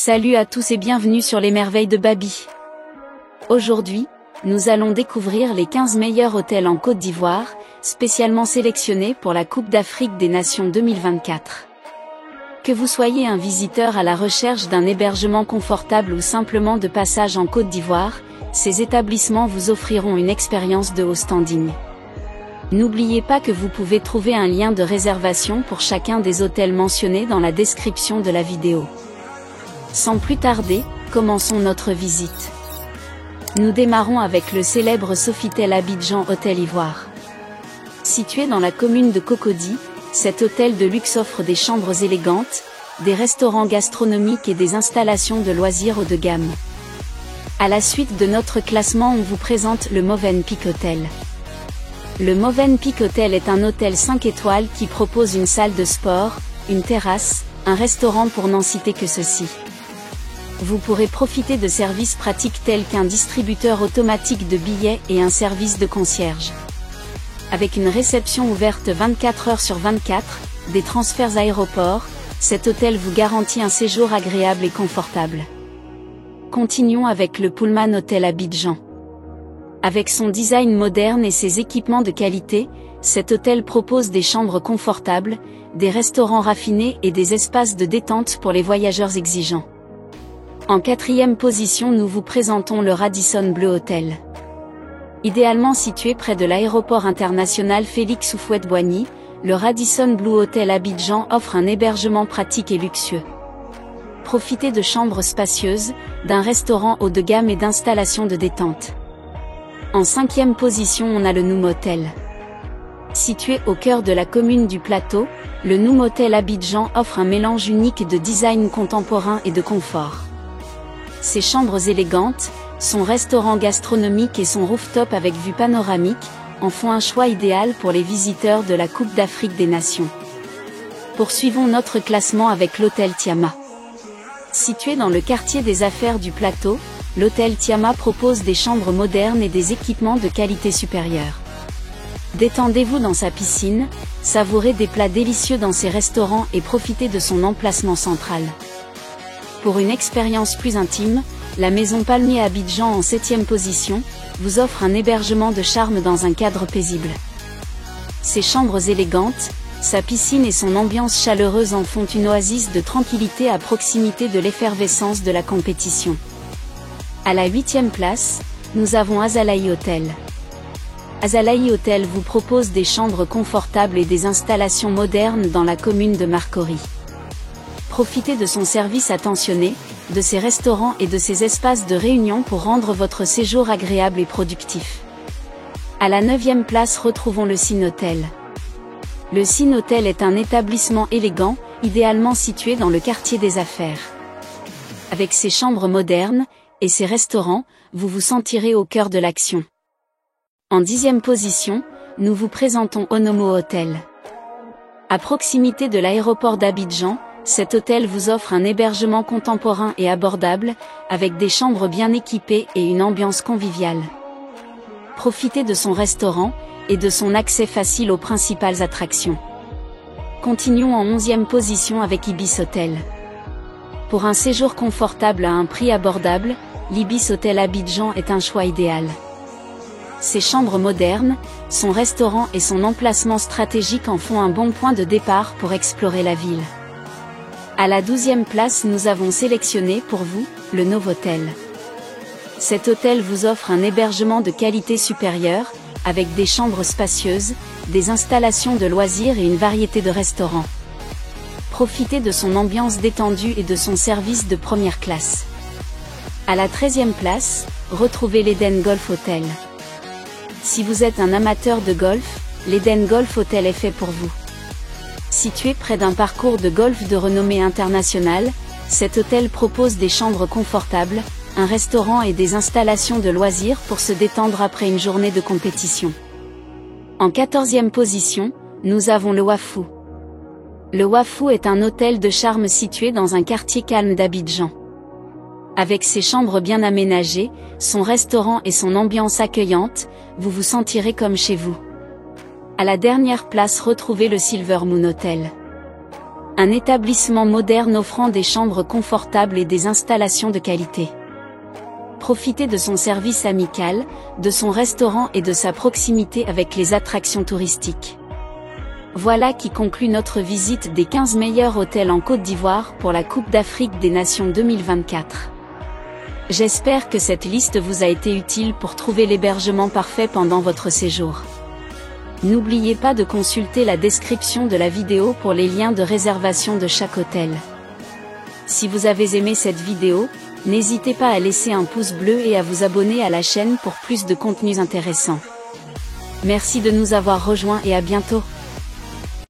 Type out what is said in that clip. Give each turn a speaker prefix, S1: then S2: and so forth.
S1: Salut à tous et bienvenue sur les merveilles de Baby. Aujourd'hui, nous allons découvrir les 15 meilleurs hôtels en Côte d'Ivoire, spécialement sélectionnés pour la Coupe d'Afrique des Nations 2024. Que vous soyez un visiteur à la recherche d'un hébergement confortable ou simplement de passage en Côte d'Ivoire, ces établissements vous offriront une expérience de haut standing. N'oubliez pas que vous pouvez trouver un lien de réservation pour chacun des hôtels mentionnés dans la description de la vidéo. Sans plus tarder, commençons notre visite. Nous démarrons avec le célèbre Sofitel Abidjan Hôtel Ivoire. Situé dans la commune de Cocody, cet hôtel de luxe offre des chambres élégantes, des restaurants gastronomiques et des installations de loisirs haut de gamme. À la suite de notre classement, on vous présente le Movenpick Hotel. Le Movenpick Hotel est un hôtel 5 étoiles qui propose une salle de sport, une terrasse, un restaurant pour n'en citer que ceci. Vous pourrez profiter de services pratiques tels qu'un distributeur automatique de billets et un service de concierge. Avec une réception ouverte 24 heures sur 24, des transferts aéroports, cet hôtel vous garantit un séjour agréable et confortable. Continuons avec le Pullman Hotel Abidjan. Avec son design moderne et ses équipements de qualité, cet hôtel propose des chambres confortables, des restaurants raffinés et des espaces de détente pour les voyageurs exigeants. En 4e position, nous vous présentons le Radisson Blu Hotel. Idéalement situé près de l'aéroport international Félix Houphouët-Boigny, le Radisson Blu Hotel Abidjan offre un hébergement pratique et luxueux. Profitez de chambres spacieuses, d'un restaurant haut de gamme et d'installations de détente. En 5e position, on a le Noum Hotel. Situé au cœur de la commune du Plateau, le Noum Hotel Abidjan offre un mélange unique de design contemporain et de confort. Ses chambres élégantes, son restaurant gastronomique et son rooftop avec vue panoramique, en font un choix idéal pour les visiteurs de la Coupe d'Afrique des Nations. Poursuivons notre classement avec l'hôtel Tiama. Situé dans le quartier des affaires du Plateau, l'hôtel Tiama propose des chambres modernes et des équipements de qualité supérieure. Détendez-vous dans sa piscine, savourez des plats délicieux dans ses restaurants et profitez de son emplacement central. Pour une expérience plus intime, la Maison Palmier Abidjan en 7e position, vous offre un hébergement de charme dans un cadre paisible. Ses chambres élégantes, sa piscine et son ambiance chaleureuse en font une oasis de tranquillité à proximité de l'effervescence de la compétition. À la 8e place, nous avons Azalaï Hotel. Azalaï Hotel vous propose des chambres confortables et des installations modernes dans la commune de Marcory. Profitez de son service attentionné, de ses restaurants et de ses espaces de réunion pour rendre votre séjour agréable et productif. À la 9e place, retrouvons le Cine Hotel. Le Cine Hotel est un établissement élégant, idéalement situé dans le quartier des affaires. Avec ses chambres modernes et ses restaurants, vous vous sentirez au cœur de l'action. En 10e position, nous vous présentons Onomo Hotel. À proximité de l'aéroport d'Abidjan, cet hôtel vous offre un hébergement contemporain et abordable, avec des chambres bien équipées et une ambiance conviviale. Profitez de son restaurant, et de son accès facile aux principales attractions. Continuons en 11e position avec Ibis Hotel. Pour un séjour confortable à un prix abordable, l'Ibis Hotel Abidjan est un choix idéal. Ses chambres modernes, son restaurant et son emplacement stratégique en font un bon point de départ pour explorer la ville. À la 12e place, nous avons sélectionné pour vous, le Novotel. Cet hôtel vous offre un hébergement de qualité supérieure, avec des chambres spacieuses, des installations de loisirs et une variété de restaurants. Profitez de son ambiance détendue et de son service de première classe. À la 13e place, retrouvez l'Eden Golf Hotel. Si vous êtes un amateur de golf, l'Eden Golf Hotel est fait pour vous. Situé près d'un parcours de golf de renommée internationale, cet hôtel propose des chambres confortables, un restaurant et des installations de loisirs pour se détendre après une journée de compétition. En 14e position, nous avons le Wafou. Le Wafou est un hôtel de charme situé dans un quartier calme d'Abidjan. Avec ses chambres bien aménagées, son restaurant et son ambiance accueillante, vous vous sentirez comme chez vous. À la dernière place, retrouvez le Silver Moon Hotel. Un établissement moderne offrant des chambres confortables et des installations de qualité. Profitez de son service amical, de son restaurant et de sa proximité avec les attractions touristiques. Voilà qui conclut notre visite des 15 meilleurs hôtels en Côte d'Ivoire pour la Coupe d'Afrique des Nations 2024. J'espère que cette liste vous a été utile pour trouver l'hébergement parfait pendant votre séjour. N'oubliez pas de consulter la description de la vidéo pour les liens de réservation de chaque hôtel. Si vous avez aimé cette vidéo, n'hésitez pas à laisser un pouce bleu et à vous abonner à la chaîne pour plus de contenus intéressants. Merci de nous avoir rejoints et à bientôt.